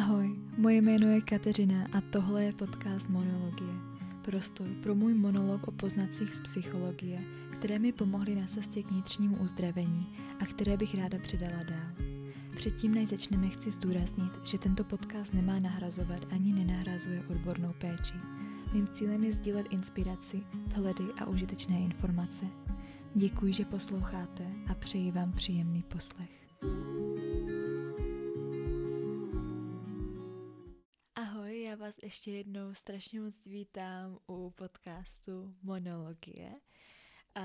Ahoj, moje jméno je Kateřina a tohle je podcast Monologie. Prostor pro můj monolog o poznatcích z psychologie, které mi pomohly na cestě k vnitřnímu uzdravení a které bych ráda předala dál. Předtím, než začneme, chci zdůraznit, že tento podcast nemá nahrazovat ani nenahrazuje odbornou péči. Mým cílem je sdílet inspiraci, vhledy a užitečné informace. Děkuji, že posloucháte a přeji vám příjemný poslech. Ahoj, já vás ještě jednou strašně moc vítám u podcastu Monologie. A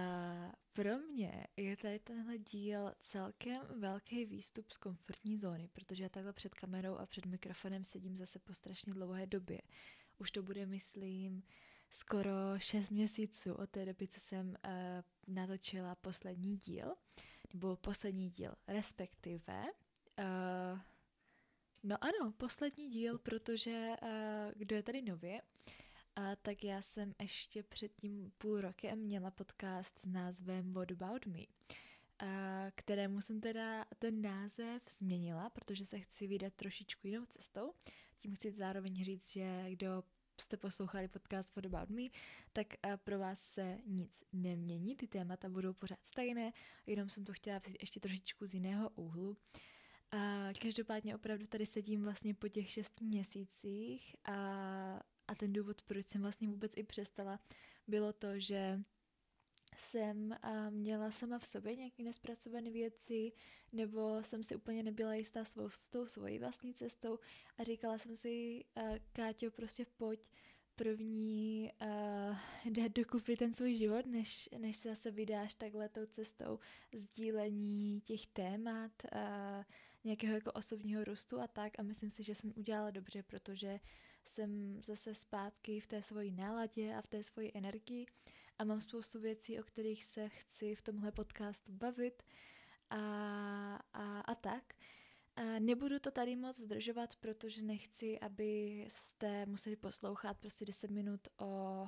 pro mě je tady tenhle díl celkem velký výstup z komfortní zóny, protože já takhle před kamerou a před mikrofonem sedím zase po strašně dlouhé době. Už to bude, myslím, skoro 6 měsíců od té doby, co jsem natočila poslední díl, respektive... No ano, poslední díl, protože kdo je tady nově, tak já jsem ještě před tím půl rokem měla podcast s názvem What About Me, kterému jsem teda ten název změnila, protože se chci vydat trošičku jinou cestou. Tím chci zároveň říct, že kdo jste poslouchali podcast What About Me, tak pro vás se nic nemění, ty témata budou pořád stejné, jenom jsem to chtěla vzít ještě trošičku z jiného úhlu. A každopádně opravdu tady sedím vlastně po těch 6 měsících a ten důvod, proč jsem vlastně vůbec i přestala, bylo to, že jsem měla sama v sobě nějaké nespracované věci, nebo jsem si úplně nebyla jistá svojí vlastní cestou a říkala jsem si, Káťo, prostě pojď první dát dokupy ten svůj život, než se zase vydáš takhle tou cestou sdílení těch témat, nějakého jako osobního růstu a tak, a myslím si, že jsem udělala dobře, protože jsem zase zpátky v té svojí náladě a v té svoji energii a mám spoustu věcí, o kterých se chci v tomhle podcastu bavit a tak. Nebudu to tady moc zdržovat, protože nechci, abyste museli poslouchat prostě 10 minut o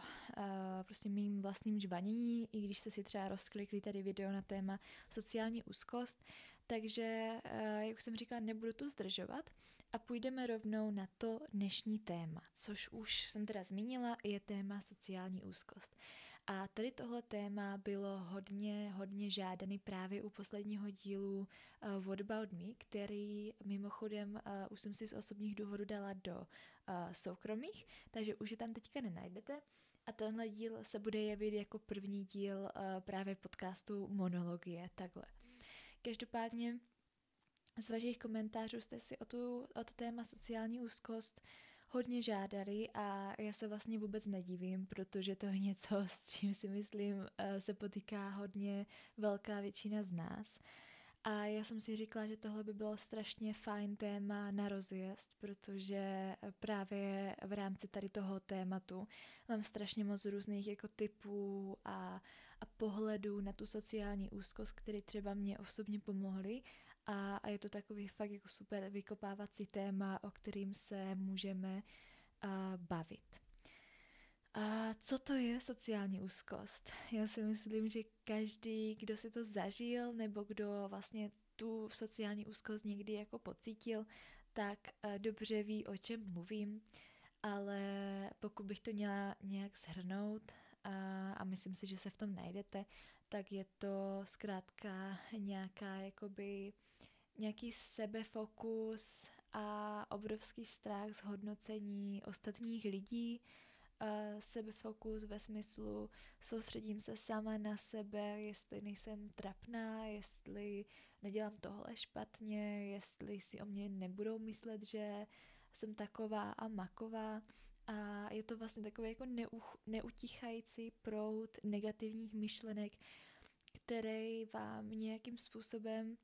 prostě mým vlastním žvanění, i když jste si třeba rozklikli tady video na téma sociální úzkost. Takže, jak jsem říkala, nebudu to zdržovat a půjdeme rovnou na to dnešní téma, což už jsem teda zmínila, je téma sociální úzkost. A tady tohle téma bylo hodně žádaný právě u posledního dílu What About Me, který mimochodem už jsem si z osobních důvodů dala do soukromých, takže už je tam teďka nenajdete. A tenhle díl se bude jevit jako první díl právě podcastu Monologie, takhle. Každopádně z vašich komentářů jste si o to téma sociální úzkost hodně žádali a já se vlastně vůbec nedivím, protože to je něco, s čím si myslím se potýká hodně velká většina z nás. A já jsem si říkala, že tohle by bylo strašně fajn téma na rozjezd, protože právě v rámci tady toho tématu mám strašně moc různých jako typů a pohledů na tu sociální úzkost, které třeba mě osobně pomohly. A je to takový fakt jako super vykopávací téma, o kterým se můžeme bavit. A co to je sociální úzkost? Já si myslím, že každý, kdo si to zažil, nebo kdo vlastně tu sociální úzkost někdy jako pocítil, tak dobře ví, o čem mluvím, ale pokud bych to měla nějak shrnout, a myslím si, že se v tom najdete, tak je to zkrátka nějaký sebefokus a obrovský strach z hodnocení ostatních lidí, sebefokus ve smyslu soustředím se sama na sebe, jestli nejsem trapná, jestli nedělám tohle špatně, jestli si o mě nebudou myslet, že jsem taková a maková. A je to vlastně takový jako neutichající proud negativních myšlenek, který vám nějakým způsobem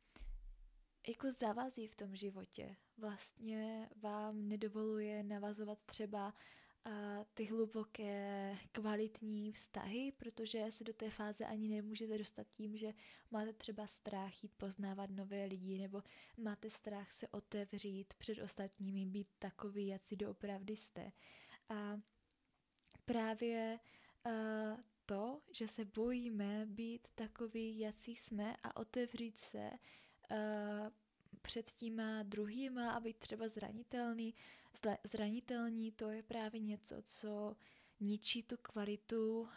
jako zavazí v tom životě. Vlastně vám nedovoluje navazovat třeba ty hluboké, kvalitní vztahy, protože se do té fáze ani nemůžete dostat tím, že máte třeba strach jít poznávat nové lidi, nebo máte strach se otevřít před ostatními, být takový, jací doopravdy jste. A právě to, že se bojíme být takový, jací jsme a otevřít se, před těma druhýma a být třeba zranitelní, to je právě něco, co ničí tu kvalitu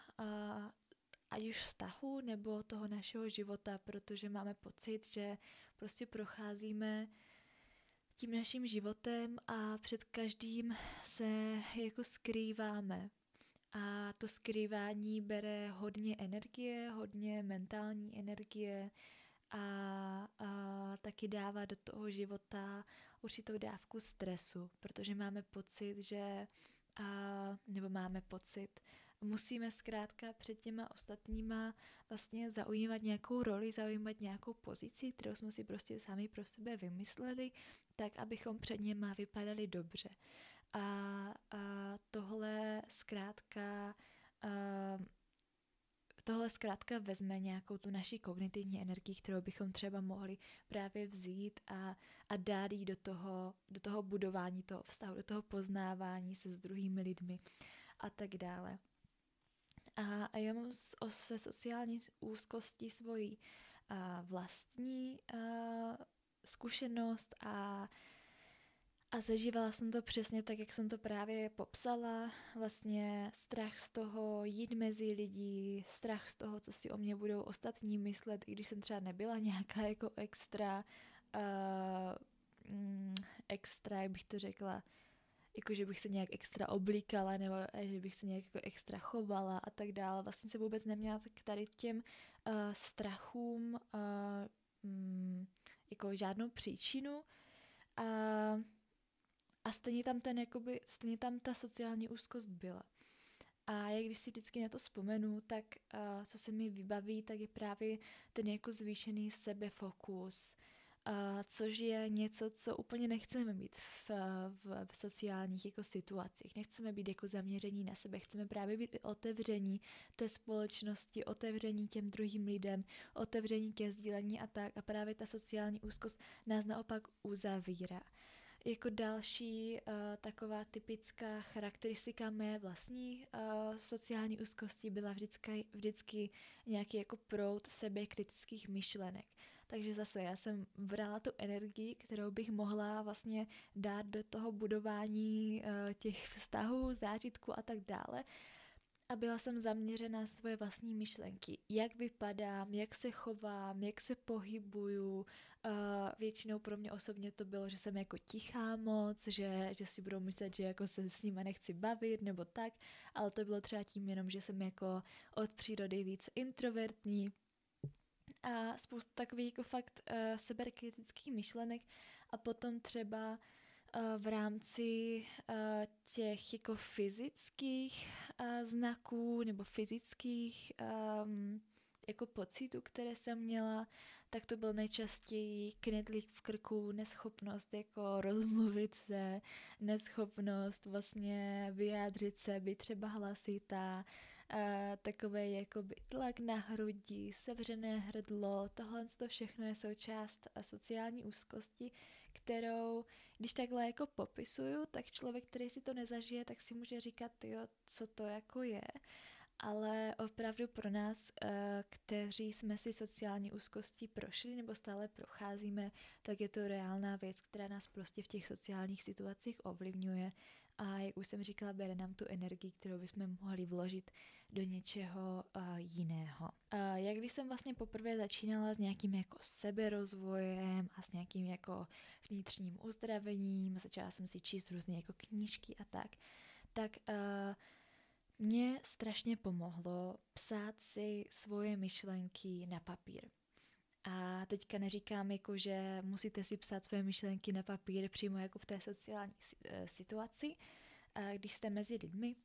ať už vztahu nebo toho našeho života, protože máme pocit, že prostě procházíme tím naším životem a před každým se jako skrýváme. A to skrývání bere hodně energie, hodně mentální energie a taky dává do toho života určitou dávku stresu, protože máme pocit, musíme zkrátka před těma ostatníma vlastně zaujímat nějakou roli, zaujímat nějakou pozici, kterou jsme si prostě sami pro sebe vymysleli, tak abychom před něma vypadali dobře. A tohle zkrátka vezme nějakou tu naši kognitivní energii, kterou bychom třeba mohli právě vzít a dát jí do toho budování toho vztahu, do toho poznávání se s druhými lidmi a tak dále. A já mám se sociální úzkostí svoji vlastní zkušenost a zažívala jsem to přesně tak, jak jsem to právě popsala. Vlastně strach z toho jít mezi lidi, strach z toho, co si o mě budou ostatní myslet, i když jsem třeba nebyla nějaká jako extra, jak bych to řekla, jako že bych se nějak extra oblíkala nebo že bych se nějak jako extra chovala a tak dále. Vlastně se vůbec neměla k tady těm strachům jako žádnou příčinu a stejně tam ta sociální úzkost byla. A jak když si vždycky na to vzpomenu, tak co se mi vybaví, tak je právě ten jako zvýšený sebefokus, což je něco, co úplně nechceme mít v sociálních jako situacích. Nechceme být jako zaměření na sebe, chceme právě být otevření té společnosti, otevření těm druhým lidem, otevření ke sdílení a tak. A právě ta sociální úzkost nás naopak uzavírá. Jako další taková typická charakteristika mé vlastní sociální úzkosti byla vždycky nějaký jako proud sebekritických myšlenek. Takže zase já jsem brala tu energii, kterou bych mohla vlastně dát do toho budování těch vztahů, zážitků a tak dále. A byla jsem zaměřena na svoje vlastní myšlenky. Jak vypadám, jak se chovám, jak se pohybuju. Většinou pro mě osobně to bylo, že jsem jako tichá moc, že si budou myslet, že jako se s nima nechci bavit nebo tak. Ale to bylo třeba tím jenom, že jsem jako od přírody víc introvertní. A spoustu takových jako fakt sebekritických myšlenek a potom třeba v rámci těch jako fyzických znaků nebo fyzických jako pocitů, které jsem měla, tak to byl nejčastěji knedlík v krku, neschopnost jako rozmluvit se, neschopnost vlastně vyjádřit se, být třeba hlasitá, takové jakoby tlak na hrudi, sevřené hrdlo, tohle to všechno je součást sociální úzkosti, kterou, když takhle jako popisuju, tak člověk, který si to nezažije, tak si může říkat, jo, co to jako je, ale opravdu pro nás, kteří jsme si sociální úzkostí prošli nebo stále procházíme, tak je to reálná věc, která nás prostě v těch sociálních situacích ovlivňuje a jak už jsem říkala, bere nám tu energii, kterou bychom mohli vložit do něčeho jiného. Jak když jsem vlastně poprvé začínala s nějakým jako seberozvojem a s nějakým jako vnitřním uzdravením, začala jsem si číst různé jako knížky a tak mě strašně pomohlo psát si svoje myšlenky na papír. A teďka neříkám, jako, že musíte si psát svoje myšlenky na papír přímo jako v té sociální situaci, když jste mezi lidmi,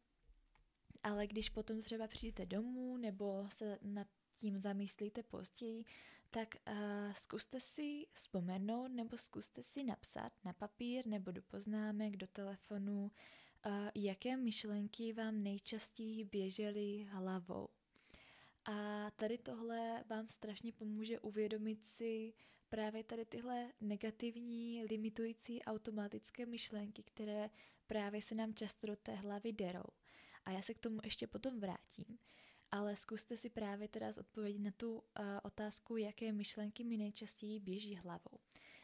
ale když potom třeba přijdete domů nebo se nad tím zamyslíte později, tak zkuste si vzpomenout nebo zkuste si napsat na papír nebo do poznámek, do telefonu, jaké myšlenky vám nejčastěji běžely hlavou. A tady tohle vám strašně pomůže uvědomit si právě tady tyhle negativní, limitující automatické myšlenky, které právě se nám často do té hlavy derou. A já se k tomu ještě potom vrátím, ale zkuste si právě teda odpovědět na tu otázku, jaké myšlenky mi nejčastěji běží hlavou.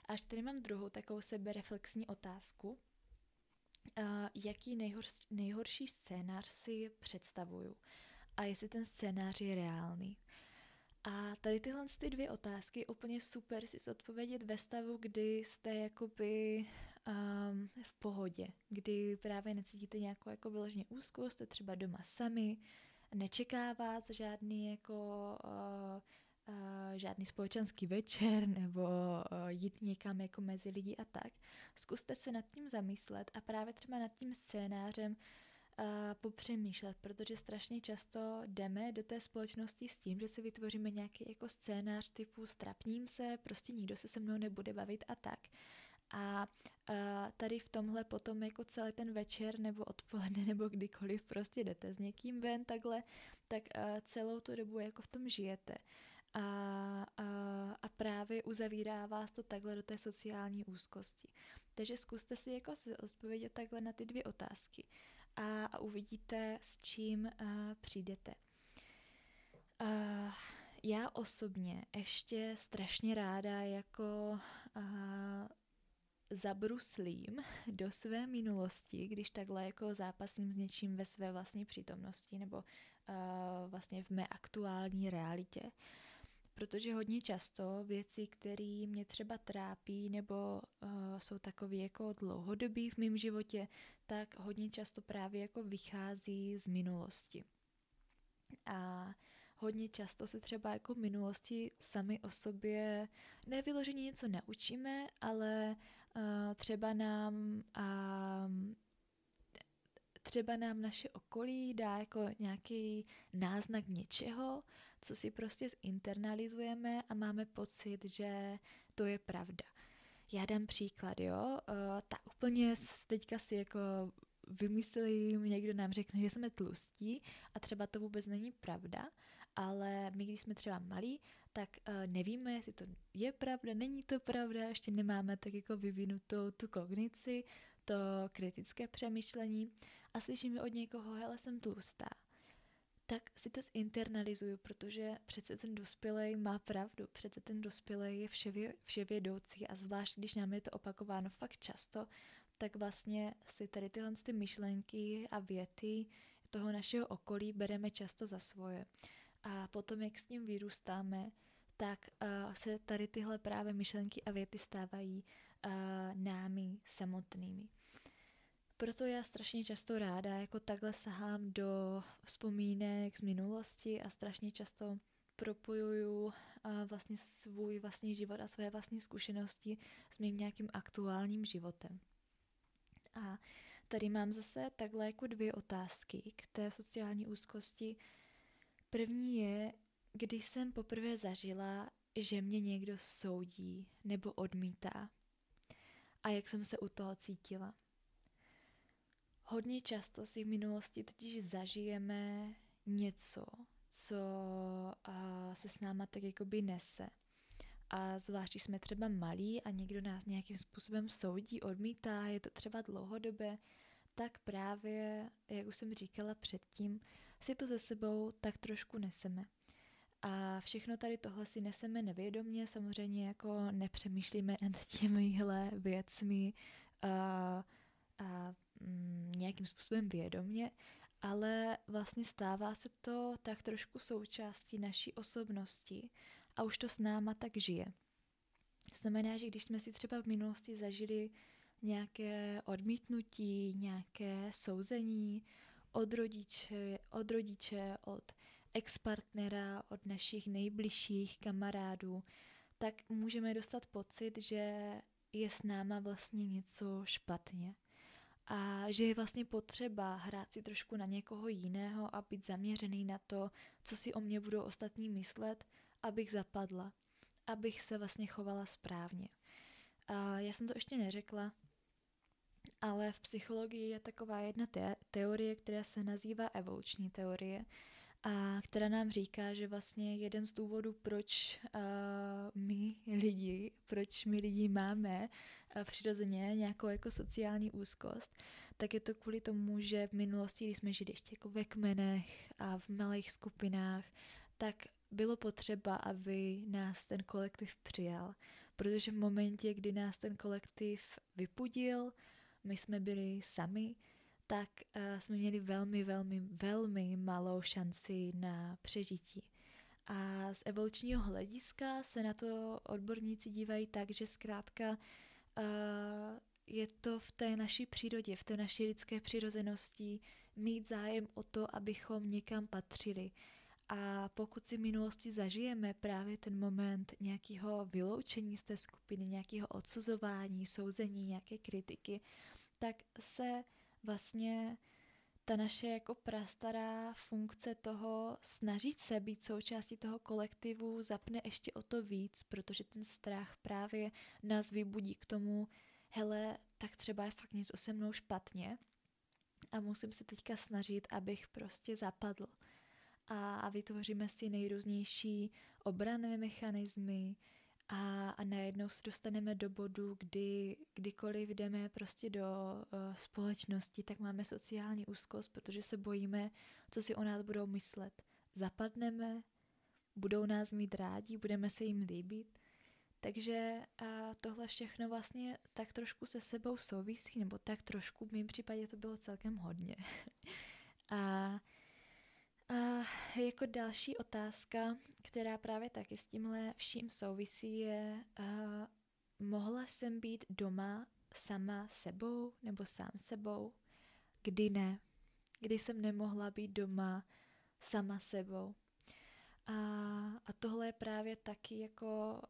Až tady mám druhou takovou sebereflexní otázku. Jaký nejhorší scénář si představuju a jestli ten scénář je reálný. A tady tyhle ty dvě otázky je úplně super si zodpovědět ve stavu, kdy jste jakoby v pohodě, kdy právě necítíte nějakou jako vyloženě úzkost, jste třeba doma sami, nečeká vás žádný jako žádný společenský večer nebo jít někam jako mezi lidi a tak. Zkuste se nad tím zamyslet a právě třeba nad tím scénářem popřemýšlet, protože strašně často jdeme do té společnosti s tím, že si vytvoříme nějaký jako scénář typu strapním se, prostě nikdo se mnou nebude bavit a tak. A tady v tomhle potom jako celý ten večer nebo odpoledne nebo kdykoliv prostě jdete s někým ven takhle, tak celou tu dobu jako v tom žijete. A právě uzavírá vás to takhle do té sociální úzkosti. Takže zkuste si jako odpovědět takhle na ty dvě otázky a uvidíte, s čím přijdete. Já osobně ještě strašně ráda jako zabruslím do své minulosti, když takhle jako zápasím s něčím ve své vlastní přítomnosti nebo vlastně v mé aktuální realitě. Protože hodně často věci, které mě třeba trápí nebo jsou takové jako dlouhodobý v mém životě, tak hodně často právě jako vychází z minulosti. A hodně často se třeba jako v minulosti sami o sobě nevyloženě něco naučíme, ale třeba nám naše okolí dá jako nějaký náznak něčeho, co si prostě zinternalizujeme a máme pocit, že to je pravda. Já dám příklad, jo, tak úplně teďka si jako vymyslím, někdo nám řekne, že jsme tlustí a třeba to vůbec není pravda, ale my, když jsme třeba malí, tak nevíme, jestli to je pravda, není to pravda, ještě nemáme tak jako vyvinutou tu kognici, to kritické přemýšlení a slyšíme od někoho, hele, jsem tlustá. Tak si to zinternalizuju, protože přece ten dospělej má pravdu, přece ten dospělej je vševědoucí a zvlášť, když nám je to opakováno fakt často, tak vlastně si tady tyhle ty myšlenky a věty toho našeho okolí bereme často za svoje. A potom, jak s tím vyrůstáme, tak se tady tyhle právě myšlenky a věty stávají námi samotnými. Proto já strašně často ráda jako takhle sahám do vzpomínek z minulosti a strašně často propojuju vlastně svůj vlastní život a své vlastní zkušenosti s mým nějakým aktuálním životem. A tady mám zase takhle jako dvě otázky k té sociální úzkosti. První je, když jsem poprvé zažila, že mě někdo soudí nebo odmítá a jak jsem se u toho cítila. Hodně často si v minulosti totiž zažijeme něco, co se s náma tak jakoby nese. A zvlášť, když jsme třeba malí a někdo nás nějakým způsobem soudí, odmítá, je to třeba dlouhodobé, tak právě, jak už jsem říkala předtím, si to ze sebou tak trošku neseme. A všechno tady tohle si neseme nevědomně, samozřejmě jako nepřemýšlíme nad těmihle věcmi nějakým způsobem vědomě, ale vlastně stává se to tak trošku součástí naší osobnosti a už to s náma tak žije. To znamená, že když jsme si třeba v minulosti zažili nějaké odmítnutí, nějaké souzení od rodiče, od ex-partnera, od našich nejbližších kamarádů, tak můžeme dostat pocit, že je s náma vlastně něco špatně. A že je vlastně potřeba hrát si trošku na někoho jiného a být zaměřený na to, co si o mě budou ostatní myslet, abych zapadla, abych se vlastně chovala správně. A já jsem to ještě neřekla, ale v psychologii je taková jedna teorie, která se nazývá evoluční teorie a která nám říká, že vlastně jeden z důvodů, proč my lidi máme přirozeně nějakou jako sociální úzkost, tak je to kvůli tomu, že v minulosti, když jsme žili ještě jako ve kmenech a v malých skupinách, tak bylo potřeba, aby nás ten kolektiv přijal. protože v momentě, kdy nás ten kolektiv vypudil, my jsme byli sami, tak jsme měli velmi, velmi, velmi malou šanci na přežití. A z evolučního hlediska se na to odborníci dívají tak, že zkrátka je to v té naší přírodě, v té naší lidské přirozenosti mít zájem o to, abychom někam patřili. A pokud si v minulosti zažijeme právě ten moment nějakého vyloučení z té skupiny, nějakého odsuzování, souzení, nějaké kritiky, tak se vlastně ta naše jako prastará funkce toho snažit se být součástí toho kolektivu zapne ještě o to víc, protože ten strach právě nás vybudí k tomu, hele, tak třeba je fakt něco se mnou špatně a musím se teďka snažit, abych prostě zapadl. A vytvoříme si nejrůznější obranné mechanismy a najednou se dostaneme do bodu, kdykoliv jdeme prostě do společnosti, tak máme sociální úzkost, protože se bojíme, co si o nás budou myslet. Zapadneme, budou nás mít rádi, budeme se jim líbit. Takže tohle všechno vlastně tak trošku se sebou souvisí, nebo tak trošku, v mém případě to bylo celkem hodně. A jako další otázka, která právě taky s tímhle vším souvisí, je, mohla jsem být doma sama sebou nebo sám sebou? Kdy ne? Kdy jsem nemohla být doma sama sebou? A tohle je právě taky jako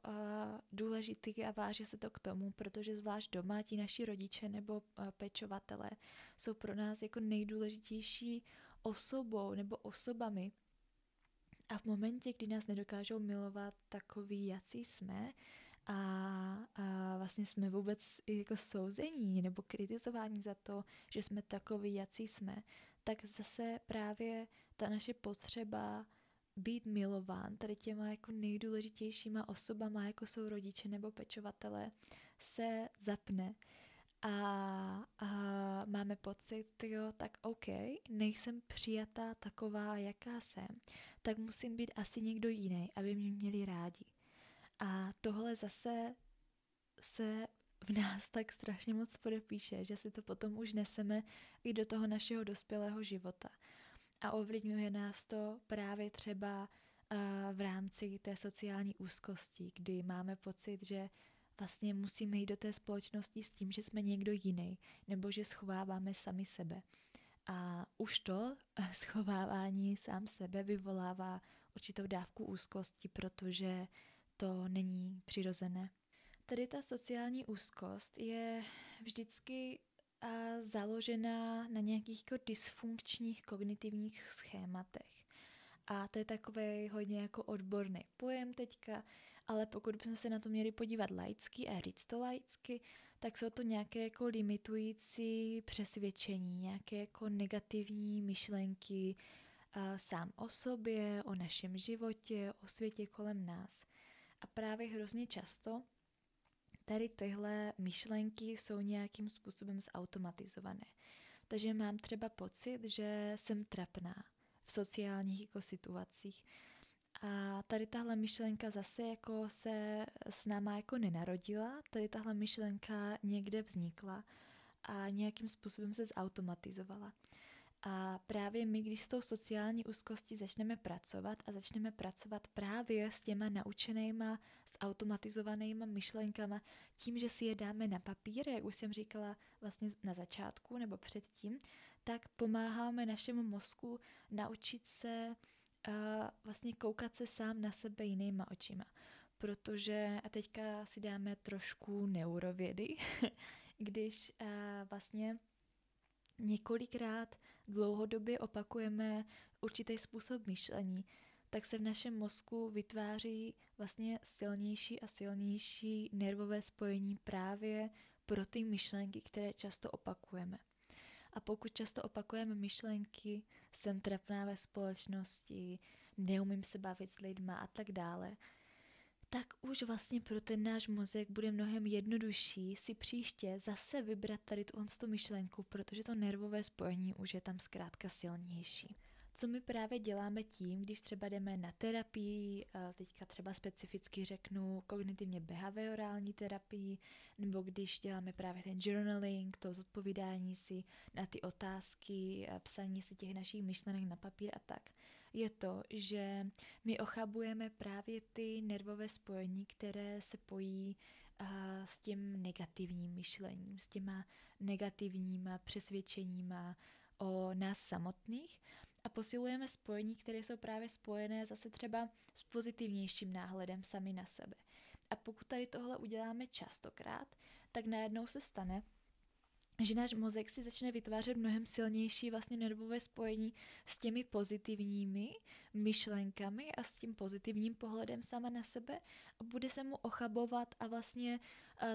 důležitý a váže se to k tomu, protože zvlášť doma ti naši rodiče nebo pečovatelé jsou pro nás jako nejdůležitější osobou nebo osobami. A v momentě, kdy nás nedokážou milovat takový, jací jsme, a vlastně jsme vůbec jako souzení nebo kritizování za to, že jsme takový, jací jsme, tak zase právě ta naše potřeba být milován tady těma jako nejdůležitějšíma osobama, jako jsou rodiče nebo pečovatelé, se zapne. A máme pocit, jo, tak OK, nejsem přijatá taková, jaká jsem, tak musím být asi někdo jiný, aby mě měli rádi. A tohle zase se v nás tak strašně moc podepíše, že si to potom už neseme i do toho našeho dospělého života. A ovlivňuje nás to právě třeba v rámci té sociální úzkosti, kdy máme pocit, že vlastně musíme jít do té společnosti s tím, že jsme někdo jiný, nebo že schováváme sami sebe. A už to schovávání sám sebe vyvolává určitou dávku úzkosti, protože to není přirozené. Tady ta sociální úzkost je vždycky založená na nějakých jako dysfunkčních kognitivních schématech. A to je takový hodně jako odborný pojem teďka, ale pokud bychom se na to měli podívat laicky a říct to laicky, tak jsou to nějaké jako limitující přesvědčení, nějaké jako negativní myšlenky sám o sobě, o našem životě, o světě kolem nás. A právě hrozně často tady tyhle myšlenky jsou nějakým způsobem zautomatizované. Takže mám třeba pocit, že jsem trapná v sociálních jako situacích. A tady tahle myšlenka zase jako se s náma jako nenarodila, tady tahle myšlenka někde vznikla a nějakým způsobem se zautomatizovala. A právě my, když s tou sociální úzkostí začneme pracovat a začneme pracovat právě s těma naučenýma, zautomatizovanýma myšlenkama, tím, že si je dáme na papír, jak už jsem říkala vlastně na začátku nebo předtím, tak pomáháme našemu mozku naučit se vlastně koukat se sám na sebe jinýma očima. Protože, a teďka si dáme trošku neurovědy, když vlastně několikrát dlouhodobě opakujeme určitý způsob myšlení, tak se v našem mozku vytváří vlastně silnější a silnější nervové spojení právě pro ty myšlenky, které často opakujeme. A pokud často opakujeme myšlenky, jsem trapná ve společnosti, neumím se bavit s lidma a tak dále, tak už vlastně pro ten náš mozek bude mnohem jednodušší si příště zase vybrat tady tu myšlenku, protože to nervové spojení už je tam zkrátka silnější. co my právě děláme tím, když třeba jdeme na terapii, teďka třeba specificky řeknu kognitivně behaviorální terapii, nebo když děláme právě ten journaling, to zodpovídání si na ty otázky, psaní si těch našich myšlenek na papír a tak, je to, že my ochabujeme právě ty nervové spojení, které se pojí s tím negativním myšlením, s těma negativníma přesvědčeníma o nás samotných a posilujeme spojení, které jsou právě spojené zase třeba s pozitivnějším náhledem sami na sebe. A pokud tady tohle uděláme častokrát, tak najednou se stane, že náš mozek si začne vytvářet mnohem silnější vlastně nervové spojení s těmi pozitivními myšlenkami a s tím pozitivním pohledem sama na sebe a bude se mu ochabovat a vlastně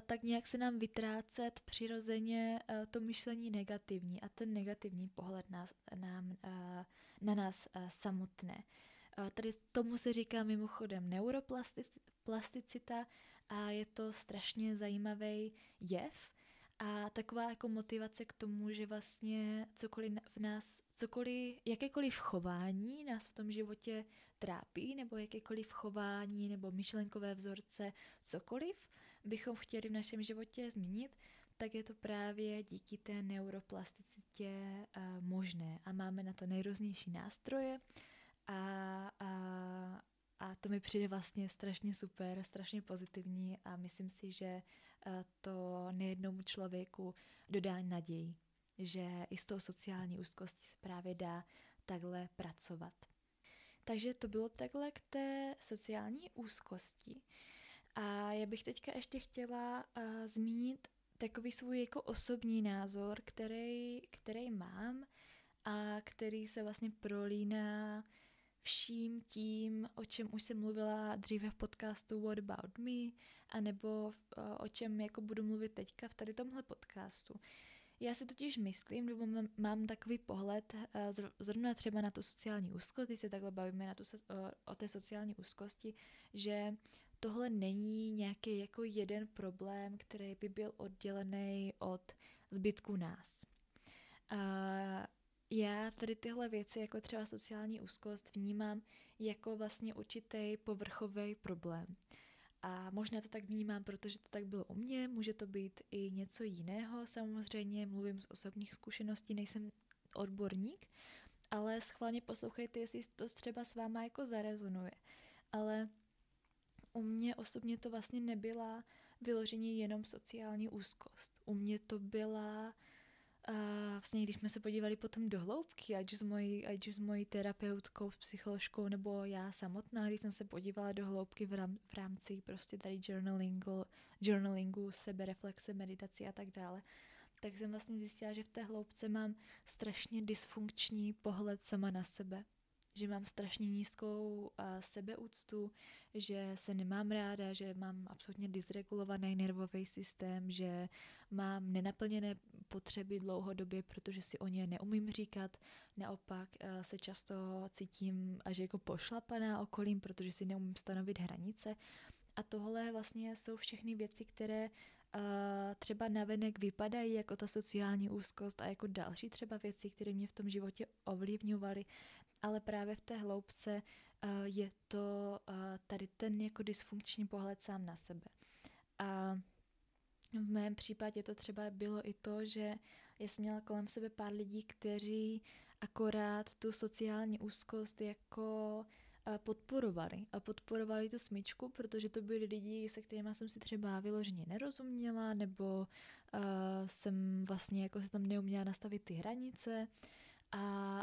tak nějak se nám vytrácet přirozeně to myšlení negativní a ten negativní pohled na nás samotné. Tady tomu se říká mimochodem neuroplasticita a je to strašně zajímavý jev, a taková jako motivace k tomu, že vlastně jakékoliv chování nás v tom životě trápí, nebo jakékoliv chování, nebo myšlenkové vzorce, cokoliv bychom chtěli v našem životě změnit, tak je to právě díky té neuroplasticitě možné. A máme na to nejrůznější nástroje a to mi přijde vlastně strašně super, strašně pozitivní a myslím si, že to nejednomu člověku dodá naději, že i s tou sociální úzkostí se právě dá takhle pracovat. Takže to bylo takhle k té sociální úzkosti. A já bych teďka ještě chtěla zmínit takový svůj jako osobní názor, který mám a který se vlastně prolíná vším tím, o čem už jsem mluvila dříve v podcastu What About Me, anebo o čem jako budu mluvit teďka v tady tomhle podcastu. Já si totiž myslím, nebo mám takový pohled zrovna třeba na tu sociální úzkost, když se takhle bavíme o té sociální úzkosti, že tohle není nějaký jako jeden problém, který by byl oddělený od zbytku nás. Já tady tyhle věci, jako třeba sociální úzkost, vnímám jako vlastně určitý povrchový problém. A možná to tak vnímám, protože to tak bylo u mě, může to být i něco jiného, samozřejmě mluvím z osobních zkušeností, nejsem odborník, ale schválně poslouchejte, jestli to třeba s váma jako zarezonuje. Ale u mě osobně to vlastně nebyla vyloženě jenom sociální úzkost. U mě to byla vlastně, když jsme se podívali potom do hloubky, ať už s mojí terapeutkou, psycholožkou, nebo já samotná, když jsem se podívala do hloubky v rámci prostě tady journalingu, sebereflexe, meditaci a tak dále, tak jsem vlastně zjistila, že v té hloubce mám strašně dysfunkční pohled sama na sebe. Že mám strašně nízkou sebeúctu, že se nemám ráda, že mám absolutně dysregulovaný nervový systém, že mám nenaplněné potřeby dlouhodobě, protože si o ně neumím říkat. Naopak se často cítím až jako pošlapaná okolím, protože si neumím stanovit hranice. A tohle vlastně jsou všechny věci, které třeba navenek vypadají jako ta sociální úzkost a jako další třeba věci, které mě v tom životě ovlivňovaly, ale právě v té hloubce je to tady ten jako dysfunkční pohled sám na sebe. A v mém případě to třeba bylo i to, že já jsem měla kolem sebe pár lidí, kteří akorát tu sociální úzkost jako podporovali. A podporovali tu smyčku, protože to byli lidi, se kterými jsem si třeba vyloženě nerozuměla, nebo jsem vlastně jako se tam neuměla nastavit ty hranice.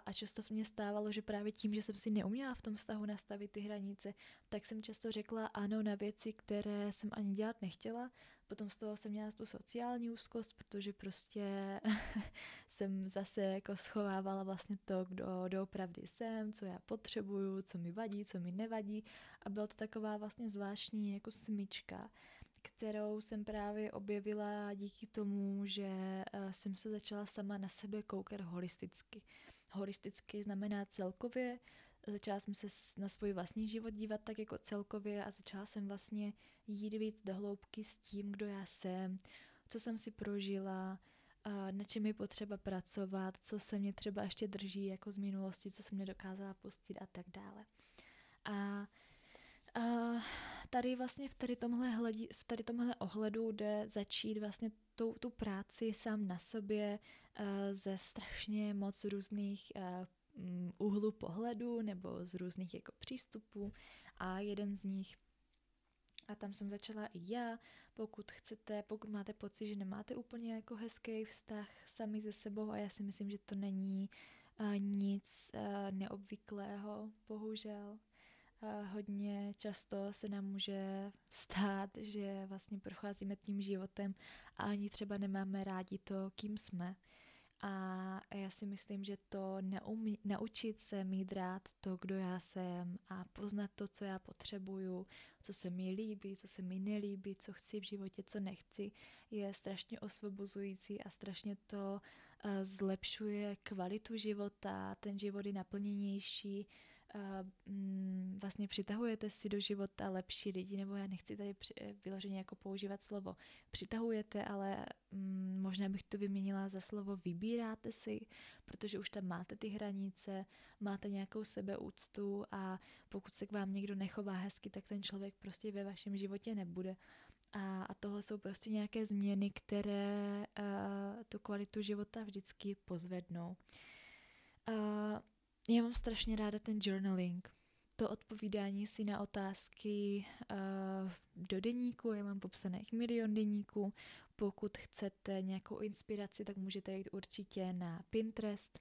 A často se mě stávalo, že právě tím, že jsem si neuměla v tom vztahu nastavit ty hranice, tak jsem často řekla ano na věci, které jsem ani dělat nechtěla. Potom z toho jsem měla tu sociální úzkost, protože prostě jsem zase jako schovávala vlastně to, kdo doopravdy jsem, co já potřebuju, co mi vadí, co mi nevadí. A byla to taková vlastně zvláštní jako smyčka, kterou jsem právě objevila díky tomu, že jsem se začala sama na sebe koukat holisticky. Holisticky znamená celkově, začala jsem se na svůj vlastní život dívat tak jako celkově a začala jsem vlastně jít víc do hloubky s tím, kdo já jsem, co jsem si prožila, na čem je potřeba pracovat, co se mě třeba ještě drží jako z minulosti, co jsem nedokázala pustit a tak dále. A tady vlastně v tady tomhle ohledu jde začít vlastně tu práci sám na sobě ze strašně moc různých úhlů pohledu nebo z různých jako přístupů a jeden z nich, a tam jsem začala i já, pokud máte pocit, že nemáte úplně jako hezký vztah sami ze sebou, a já si myslím, že to není nic neobvyklého, bohužel. Hodně často se nám může stát, že vlastně procházíme tím životem a ani třeba nemáme rádi to, kým jsme. A já si myslím, že to naučit se mít rád to, kdo já jsem a poznat to, co já potřebuju, co se mi líbí, co se mi nelíbí, co chci v životě, co nechci, je strašně osvobozující a strašně to zlepšuje kvalitu života, ten život je naplněnější, vlastně přitahujete si do života lepší lidi, nebo já nechci tady vyloženě jako používat slovo přitahujete, ale možná bych to vyměnila za slovo vybíráte si, protože už tam máte ty hranice, máte nějakou sebeúctu a pokud se k vám někdo nechová hezky, tak ten člověk prostě ve vašem životě nebude. A tohle jsou prostě nějaké změny, které tu kvalitu života vždycky pozvednou. Já mám strašně ráda ten journaling. To odpovídání si na otázky do deníku, já mám popsaných 1 000 000 deníků. Pokud chcete nějakou inspiraci, tak můžete jít určitě na Pinterest,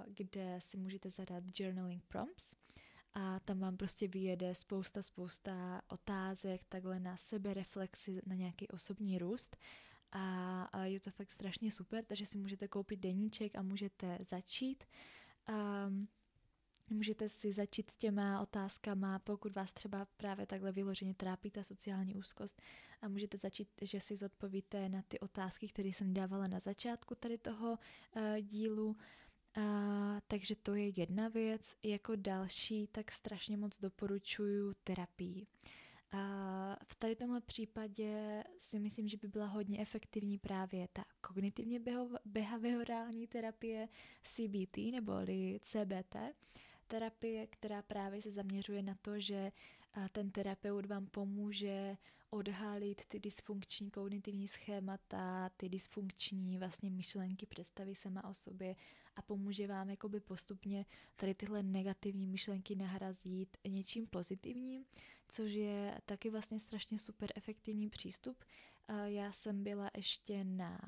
kde si můžete zadat journaling prompts a tam vám prostě vyjede spousta otázek takhle na sebereflexi, na nějaký osobní růst. A je to fakt strašně super, takže si můžete koupit deníček a můžete začít. Můžete si začít s těma otázkama, pokud vás třeba právě takhle vyloženě trápí ta sociální úzkost, a můžete začít, že si zodpovíte na ty otázky, které jsem dávala na začátku tady toho dílu. Takže to je jedna věc. Jako další tak strašně moc doporučuju terapii. V tady tomhle případě si myslím, že by byla hodně efektivní právě ta kognitivně behaviorální terapie CBT neboli CBT, terapie, která právě se zaměřuje na to, že ten terapeut vám pomůže odhalit ty dysfunkční kognitivní schémata, ty dysfunkční vlastně myšlenky, představy sama o sobě a pomůže vám jakoby postupně tady tyhle negativní myšlenky nahrazit něčím pozitivním, což je taky vlastně strašně super efektivní přístup. Já jsem byla ještě na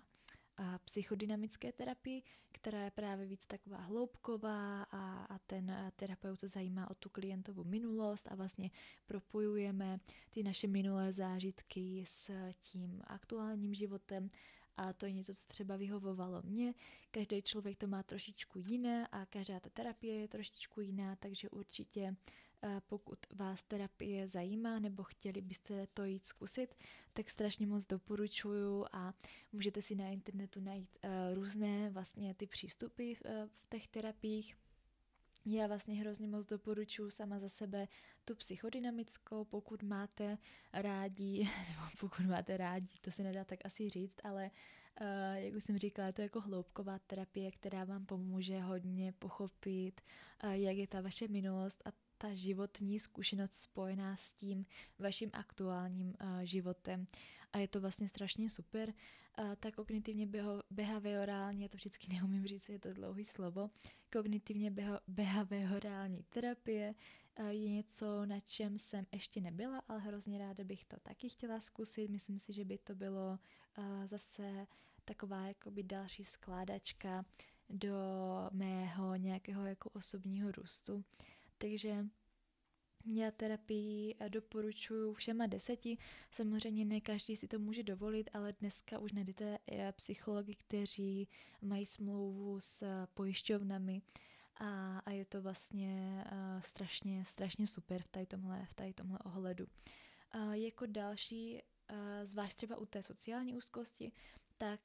psychodynamické terapii, která je právě víc taková hloubková a ten terapeut se zajímá o tu klientovu minulost a vlastně propojujeme ty naše minulé zážitky s tím aktuálním životem a to je něco, co třeba vyhovovalo mně. Každý člověk to má trošičku jiné a každá ta terapie je trošičku jiná, takže určitě pokud vás terapie zajímá nebo chtěli byste to jít zkusit, tak strašně moc doporučuju a můžete si na internetu najít různé vlastně ty přístupy v těch terapiích. Já vlastně hrozně moc doporučuji sama za sebe tu psychodynamickou, pokud máte rádi, to se nedá tak asi říct, ale jak už jsem říkala, je to jako hloubková terapie, která vám pomůže hodně pochopit, jak je ta vaše minulost a ta životní zkušenost spojená s tím vaším aktuálním životem. A je to vlastně strašně super. Ta kognitivně behaviorální, já to vždycky neumím říct, je to dlouhý slovo, kognitivně behaviorální terapie je něco, na čem jsem ještě nebyla, ale hrozně ráda bych to taky chtěla zkusit. Myslím si, že by to bylo zase taková jakoby další skládačka do mého nějakého jako osobního růstu. Takže já terapii doporučuji všema 10. Samozřejmě ne každý si to může dovolit, ale dneska už najdete psychologi, kteří mají smlouvu s pojišťovnami a je to vlastně strašně super v tady tomhle ohledu. Jako další, zvlášť třeba u té sociální úzkosti, tak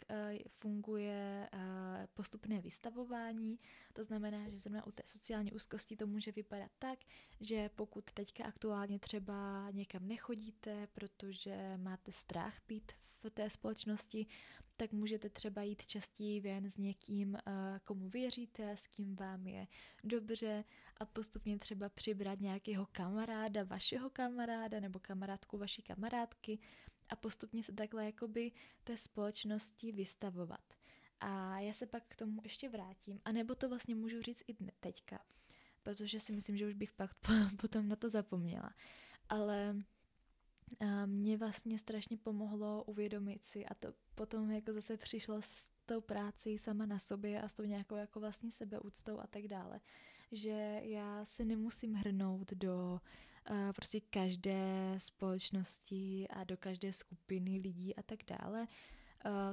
funguje postupné vystavování. To znamená, že zrovna u té sociální úzkosti to může vypadat tak, že pokud teďka aktuálně třeba někam nechodíte, protože máte strach být v té společnosti, tak můžete třeba jít častěji ven s někým, komu věříte, s kým vám je dobře a postupně třeba přibrat nějakého kamaráda, vašeho kamaráda nebo kamarádku vaší kamarádky a postupně se takhle jakoby té společnosti vystavovat. A já se pak k tomu ještě vrátím, anebo to vlastně můžu říct i teďka, protože si myslím, že už bych pak potom na to zapomněla. Ale mě vlastně strašně pomohlo uvědomit si a to potom jako zase přišlo s tou práci sama na sobě a s tou nějakou jako vlastně sebeúctou a tak dále, že já se nemusím hrnout do prostě každé společnosti a do každé skupiny lidí a tak dále.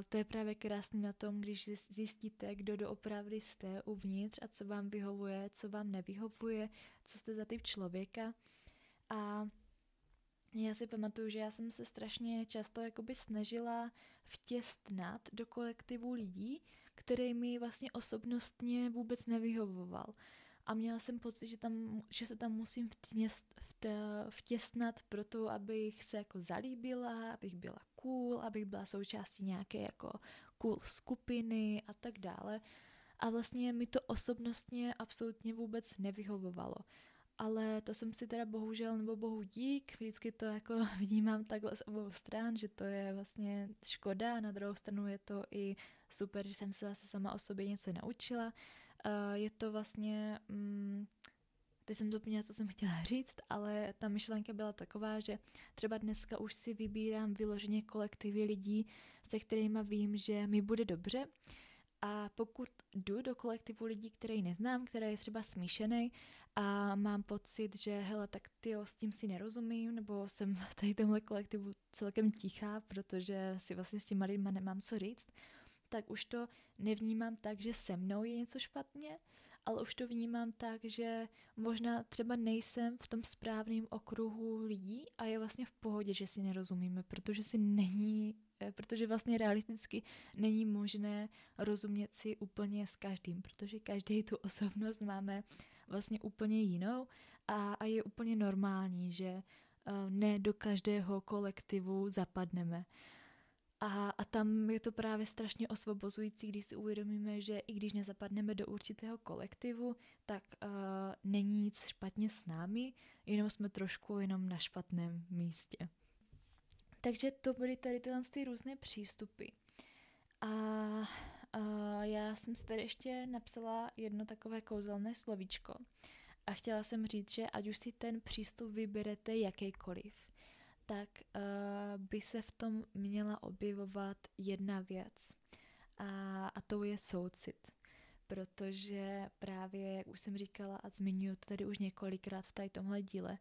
To je právě krásný na tom, když zjistíte, kdo doopravdy jste uvnitř a co vám vyhovuje, co vám nevyhovuje, co jste za typ člověka. A já si pamatuju, že já jsem se strašně často jakoby snažila vtěstnat do kolektivu lidí, který mi vlastně osobnostně vůbec nevyhovoval. A měla jsem pocit, že se tam musím vtěsnat proto, abych se jako zalíbila, abych byla cool, abych byla součástí nějaké jako cool skupiny a tak dále. A vlastně mi to osobnostně absolutně vůbec nevyhovovalo. Ale to jsem si teda bohužel, nebo bohu dík, vždycky to jako vnímám takhle z obou stran, že to je vlastně škoda a na druhou stranu je to i super, že jsem se zase sama o sobě něco naučila. Je to vlastně, teď jsem zapomněla, co jsem chtěla říct, ale ta myšlenka byla taková, že třeba dneska už si vybírám vyloženě kolektivy lidí, se kterými vím, že mi bude dobře. A pokud jdu do kolektivu lidí, který neznám, který je třeba smíšený a mám pocit, že hele, tak tyjo, s tím si nerozumím, nebo jsem v tady tomhle kolektivu celkem tichá, protože si vlastně s těma lidma nemám co říct, tak už to nevnímám tak, že se mnou je něco špatně, ale už to vnímám tak, že možná třeba nejsem v tom správném okruhu lidí a je vlastně v pohodě, že si nerozumíme, protože vlastně realisticky není možné rozumět si úplně s každým, protože každý tu osobnost máme vlastně úplně jinou a je úplně normální, že ne do každého kolektivu zapadneme. A tam je to právě strašně osvobozující, když si uvědomíme, že i když nezapadneme do určitého kolektivu, tak není nic špatně s námi, jenom jsme trošku jenom na špatném místě. Takže to byly tady tyhle různé přístupy. A já jsem si tady ještě napsala jedno takové kouzelné slovíčko. A chtěla jsem říct, že ať už si ten přístup vyberete jakýkoliv, tak by se v tom měla objevovat jedna věc. A to je soucit. Protože právě, jak už jsem říkala a zmiňuji to tady už několikrát v tady tomhle díle,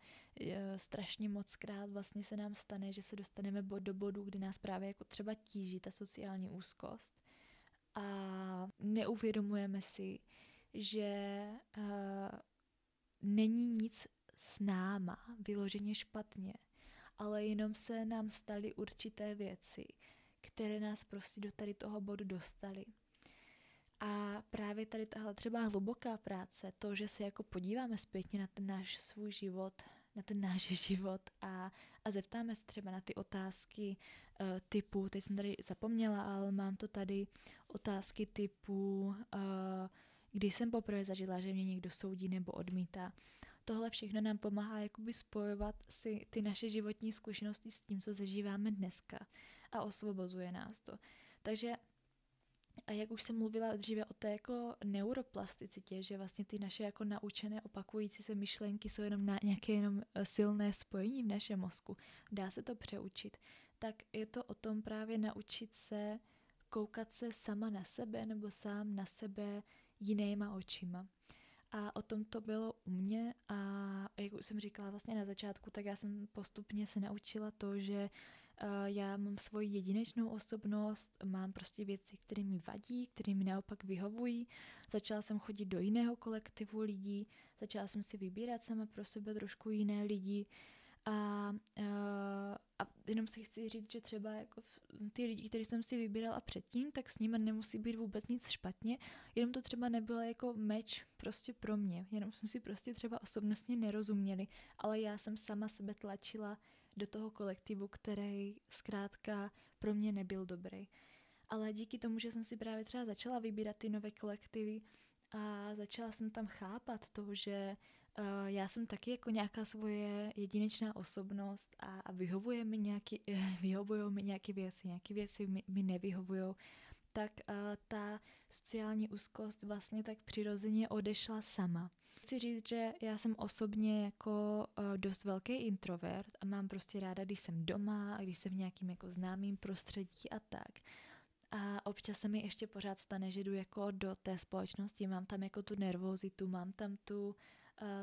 strašně moc krát vlastně se nám stane, že se dostaneme do bodu, kdy nás právě jako třeba tíží ta sociální úzkost a neuvědomujeme si, že není nic s náma vyloženě špatně, ale jenom se nám staly určité věci, které nás prostě do tady toho bodu dostaly. A právě tady tahle třeba hluboká práce, to, že se jako podíváme zpětně na ten náš svůj život, na ten náš život a zeptáme se třeba na ty otázky typu, teď jsem tady zapomněla, ale mám to tady, otázky typu, když jsem poprvé zažila, že mě někdo soudí nebo odmítá. Tohle všechno nám pomáhá jakoby spojovat si ty naše životní zkušenosti s tím, co zažíváme dneska a osvobozuje nás to. Takže a jak už jsem mluvila dříve o té jako neuroplasticitě, že vlastně ty naše jako naučené opakující se myšlenky jsou jenom na nějaké jenom silné spojení v našem mozku, dá se to přeučit, tak je to o tom právě naučit se koukat se sama na sebe nebo sám na sebe jinýma očima. A o tom to bylo u mě a jak už jsem říkala vlastně na začátku, tak já jsem postupně se naučila to, že já mám svoji jedinečnou osobnost, mám prostě věci, které mi vadí, které mi naopak vyhovují. Začala jsem chodit do jiného kolektivu lidí, začala jsem si vybírat sama pro sebe trošku jiné lidi a jenom si chci říct, že třeba jako ty lidi, které jsem si vybírala předtím, tak s nimi nemusí být vůbec nic špatně, jenom to třeba nebylo jako match prostě pro mě, jenom jsme si prostě třeba osobnostně nerozuměli, ale já jsem sama sebe tlačila do toho kolektivu, který zkrátka pro mě nebyl dobrý. ale díky tomu, že jsem si právě třeba začala vybírat ty nové kolektivy a začala jsem tam chápat to, že já jsem taky jako nějaká svoje jedinečná osobnost a vyhovují mi nějaké věci mi nevyhovují, tak ta sociální úzkost vlastně tak přirozeně odešla sama. Chci říct, že já jsem osobně jako dost velký introvert a mám prostě ráda, když jsem doma a když jsem v nějakým jako známým prostředí a tak. A občas se mi ještě pořád stane, že jdu jako do té společnosti, mám tam jako tu nervozitu, mám tam tu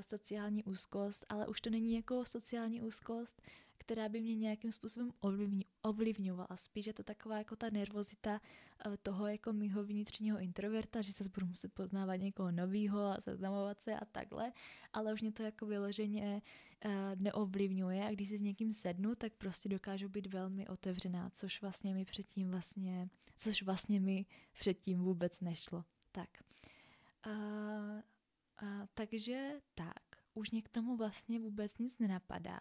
sociální úzkost, ale už to není jako sociální úzkost, která by mě nějakým způsobem ovlivňovala. Spíš je to taková jako ta nervozita toho jako mýho vnitřního introverta, že se budu muset poznávat někoho novýho a seznamovat se a takhle, ale už mě to jako vyloženě neovlivňuje a když si s někým sednu, tak prostě dokážu být velmi otevřená, což vlastně mi předtím vůbec nešlo. Tak. Takže tak, už mě k tomu vlastně vůbec nic nenapadá.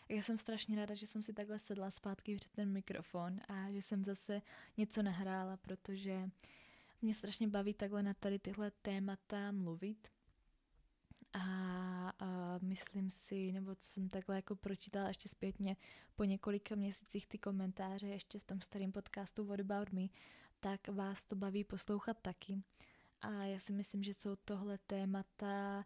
Já jsem strašně ráda, že jsem si takhle sedla zpátky před ten mikrofon a že jsem zase něco nahrála, protože mě strašně baví takhle na tady tyhle témata mluvit. A myslím si, nebo co jsem takhle jako pročítala ještě zpětně po několika měsících ty komentáře ještě v tom starém podcastu What About Me, tak vás to baví poslouchat taky. A já si myslím, že jsou tohle témata,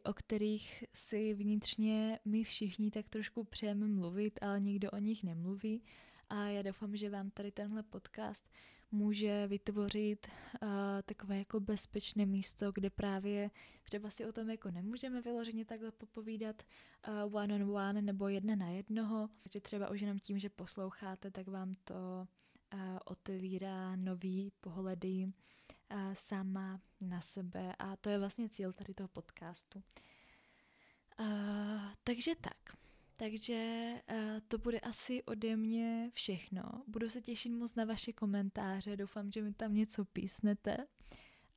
o kterých si vnitřně my všichni tak trošku přejeme mluvit, ale nikdo o nich nemluví. A já doufám, že vám tady tenhle podcast může vytvořit takové jako bezpečné místo, kde právě třeba si o tom jako nemůžeme vyloženě takhle popovídat one on one nebo jedna na jednoho, že třeba už jenom tím, že posloucháte, tak vám to otevírá nový pohledy sama na sebe a to je vlastně cíl tady toho podcastu. Takže tak. Takže to bude asi ode mě všechno. Budu se těšit moc na vaše komentáře, doufám, že mi tam něco písnete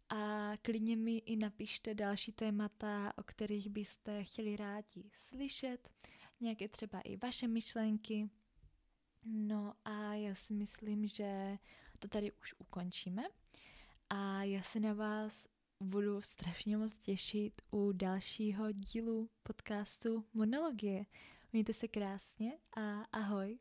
a klidně mi i napište další témata, o kterých byste chtěli rádi slyšet, nějaké třeba i vaše myšlenky. No a já si myslím, že to tady už ukončíme a já se na vás budu strašně moc těšit u dalšího dílu podcastu Monologie. Mějte se krásně a ahoj.